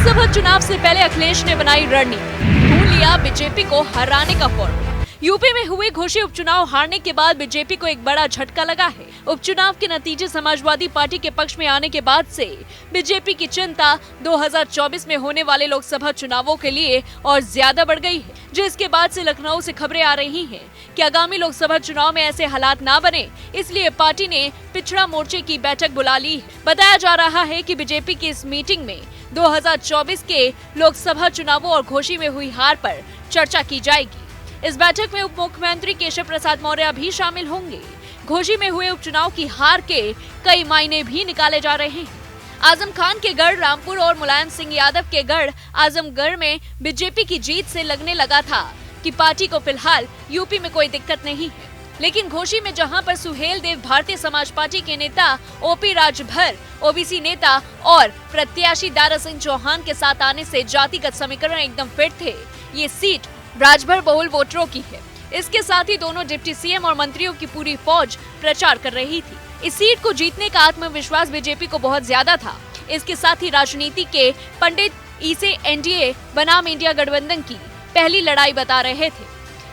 लोकसभा चुनाव से पहले अखिलेश ने बनाई रणनीति, ढूंढ लिया बीजेपी को हराने का फॉर्मूला। यूपी में हुए घोषित उपचुनाव हारने के बाद बीजेपी को एक बड़ा झटका लगा है। उपचुनाव के नतीजे समाजवादी पार्टी के पक्ष में आने के बाद से बीजेपी की चिंता 2024 में होने वाले लोकसभा चुनावों के लिए और ज्यादा बढ़ गई है, जिसके बाद से लखनऊ से खबरें आ रही हैं कि आगामी लोकसभा चुनाव में ऐसे हालात ना बने, इसलिए पार्टी ने पिछड़ा मोर्चे की बैठक बुला ली है। बताया जा रहा है कि बीजेपी की इस मीटिंग में 2024 के लोकसभा चुनावों और घोषी में हुई हार पर चर्चा की जाएगी। इस बैठक में उप मुख्यमंत्री केशव प्रसाद मौर्य भी शामिल होंगे। घोषी में हुए उपचुनाव की हार के कई मायने भी निकाले जा रहे हैं। आजम खान के गढ़ रामपुर और मुलायम सिंह यादव के गढ़ आजमगढ़ में बीजेपी की जीत से लगने लगा था कि पार्टी को फिलहाल यूपी में कोई दिक्कत नहीं है, लेकिन घोषी में जहां पर सुहेल देव भारतीय समाज पार्टी के नेता ओपी राजभर, ओबीसी नेता और प्रत्याशी दारा सिंह चौहान के साथ आने से जातिगत समीकरण एकदम फिट थे। ये सीट राजभर बहुल वोटरों की है। इसके साथ ही दोनों डिप्टी सीएम और मंत्रियों की पूरी फौज प्रचार कर रही थी। इस सीट को जीतने का आत्मविश्वास बीजेपी को बहुत ज्यादा था। इसके साथ ही राजनीति के पंडित इसे एनडीए बनाम इंडिया गठबंधन की पहली लड़ाई बता रहे थे,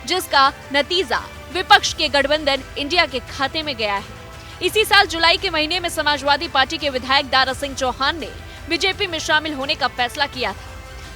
जिसका नतीजा विपक्ष के गठबंधन इंडिया के खाते में गया है। इसी साल जुलाई के महीने में समाजवादी पार्टी के विधायक दारा सिंह चौहान ने बीजेपी में शामिल होने का फैसला किया था।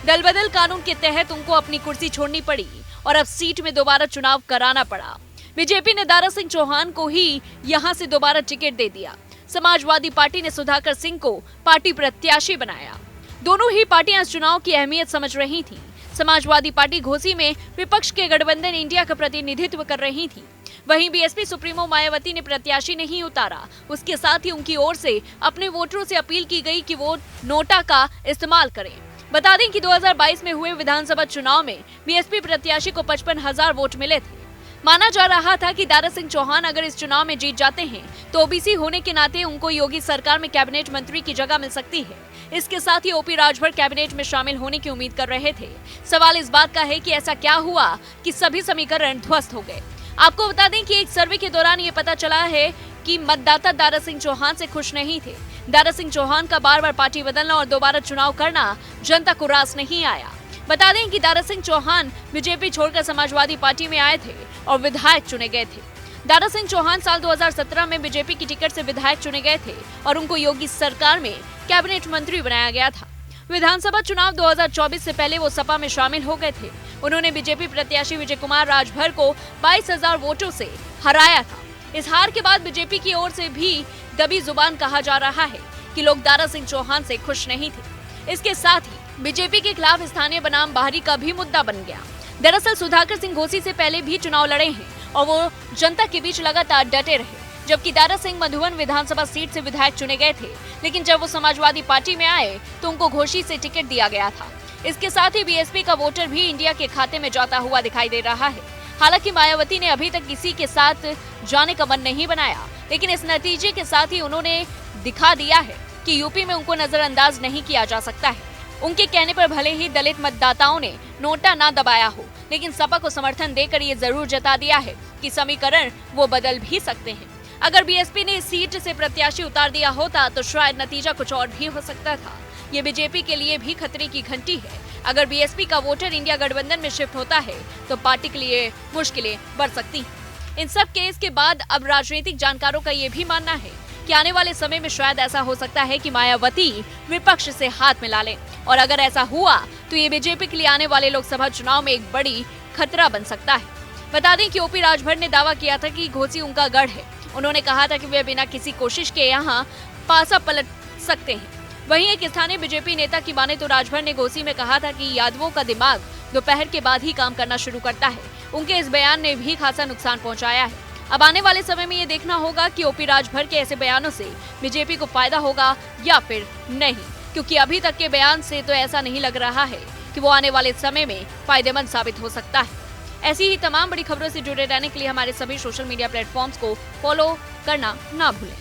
दल बदल कानून के तहत उनको अपनी कुर्सी छोड़नी पड़ी और अब सीट में दोबारा चुनाव कराना पड़ा। बीजेपी ने दारा सिंह चौहान को ही यहां से दोबारा टिकट दे दिया। समाजवादी पार्टी ने सुधाकर सिंह को पार्टी प्रत्याशी बनाया। दोनों ही पार्टियां इस चुनाव की अहमियत समझ रही थी। समाजवादी पार्टी घोसी में विपक्ष के गठबंधन इंडिया का प्रतिनिधित्व कर रही थी। वहीं बीएसपी सुप्रीमो मायावती ने प्रत्याशी नहीं उतारा। उसके साथ ही उनकी ओर से अपने वोटरों से अपील की गई कि वो नोटा का इस्तेमाल करें। बता दें कि 2022 में हुए विधानसभा चुनाव में बीएसपी प्रत्याशी को 55,000 वोट मिले थे। माना जा रहा था कि दारा सिंह चौहान अगर इस चुनाव में जीत जाते हैं तो ओबीसी होने के नाते उनको योगी सरकार में कैबिनेट मंत्री की जगह मिल सकती है। इसके साथ ही ओपी राजभर कैबिनेट में शामिल होने की उम्मीद कर रहे थे। सवाल इस बात का है कि ऐसा क्या हुआ कि सभी समीकरण ध्वस्त हो गए। आपको बता दें कि एक सर्वे के दौरान ये पता चला है कि मतदाता दारा सिंह चौहान से खुश नहीं थे। दारा सिंह चौहान का बार बार पार्टी बदलना और दोबारा चुनाव करना जनता को रास नहीं आया। बता दें कि दारा सिंह चौहान बीजेपी छोड़कर समाजवादी पार्टी में आए थे और विधायक चुने गए थे। दारा सिंह चौहान साल 2017 में बीजेपी की टिकट से विधायक चुने गए थे और उनको योगी सरकार में कैबिनेट मंत्री बनाया गया था। विधानसभा चुनाव 2024 से पहले वो सपा में शामिल हो गए थे। उन्होंने बीजेपी प्रत्याशी विजय कुमार राजभर को 22,000 वोटों से हराया था। इस हार के बाद बीजेपी की ओर से भी दबी जुबान कहा जा रहा है कि लोग दारा सिंह चौहान से खुश नहीं थे। इसके साथ ही बीजेपी के खिलाफ स्थानीय बनाम बाहरी का भी मुद्दा बन गया। दरअसल सुधाकर सिंह घोसी से पहले भी चुनाव लड़े हैं और वो जनता के बीच लगातार डटे रहे, जबकि दारा सिंह मधुबन विधानसभा सीट से विधायक चुने गए थे, लेकिन जब वो समाजवादी पार्टी में आए तो उनको घोसी से टिकट दिया गया था। इसके साथ ही बीएसपी का वोटर भी इंडिया के खाते में जाता हुआ दिखाई दे रहा है। हालांकि मायावती ने अभी तक किसी के साथ जाने का मन नहीं बनाया, लेकिन इस नतीजे के साथ ही उन्होंने दिखा दिया है कि यूपी में उनको नजरअंदाज नहीं किया जा सकता है। उनके कहने पर भले ही दलित मतदाताओं ने नोटा ना दबाया हो, लेकिन सपा को समर्थन देकर ये जरूर जता दिया है कि समीकरण वो बदल भी सकते हैं। अगर बीएसपी ने इस सीट से प्रत्याशी उतार दिया होता तो शायद नतीजा कुछ और भी हो सकता था। ये बीजेपी के लिए भी खतरे की घंटी है। अगर बीएसपी का वोटर इंडिया गठबंधन में शिफ्ट होता है तो पार्टी के लिए मुश्किलें बढ़ सकती हैं। इन सब केस के बाद अब राजनीतिक जानकारों का ये भी मानना है कि आने वाले समय में शायद ऐसा हो सकता है कि मायावती विपक्ष से हाथ मिला लें, और अगर ऐसा हुआ तो ये बीजेपी के लिए आने वाले लोकसभा चुनाव में एक बड़ी खतरा बन सकता है। बता दें कि ओपी राजभर ने दावा किया था कि घोसी उनका गढ़ है। उन्होंने कहा था कि वे बिना किसी कोशिश के यहाँ पासा पलट सकते हैं। वहीं एक स्थानीय बीजेपी नेता की माने तो राजभर ने घोसी में कहा था कि यादवों का दिमाग दोपहर के बाद ही काम करना शुरू करता है। उनके इस बयान ने भी खासा नुकसान पहुंचाया है। अब आने वाले समय में ये देखना होगा कि ओपी राजभर के ऐसे बयानों से बीजेपी को फायदा होगा या फिर नहीं, क्योंकि अभी तक के बयान से तो ऐसा नहीं लग रहा है कि वो आने वाले समय में फायदेमंद साबित हो सकता है। ऐसी ही तमाम बड़ी खबरों से जुड़े रहने के लिए हमारे सभी सोशल मीडिया प्लेटफॉर्म्स को फॉलो करना ना भूलें।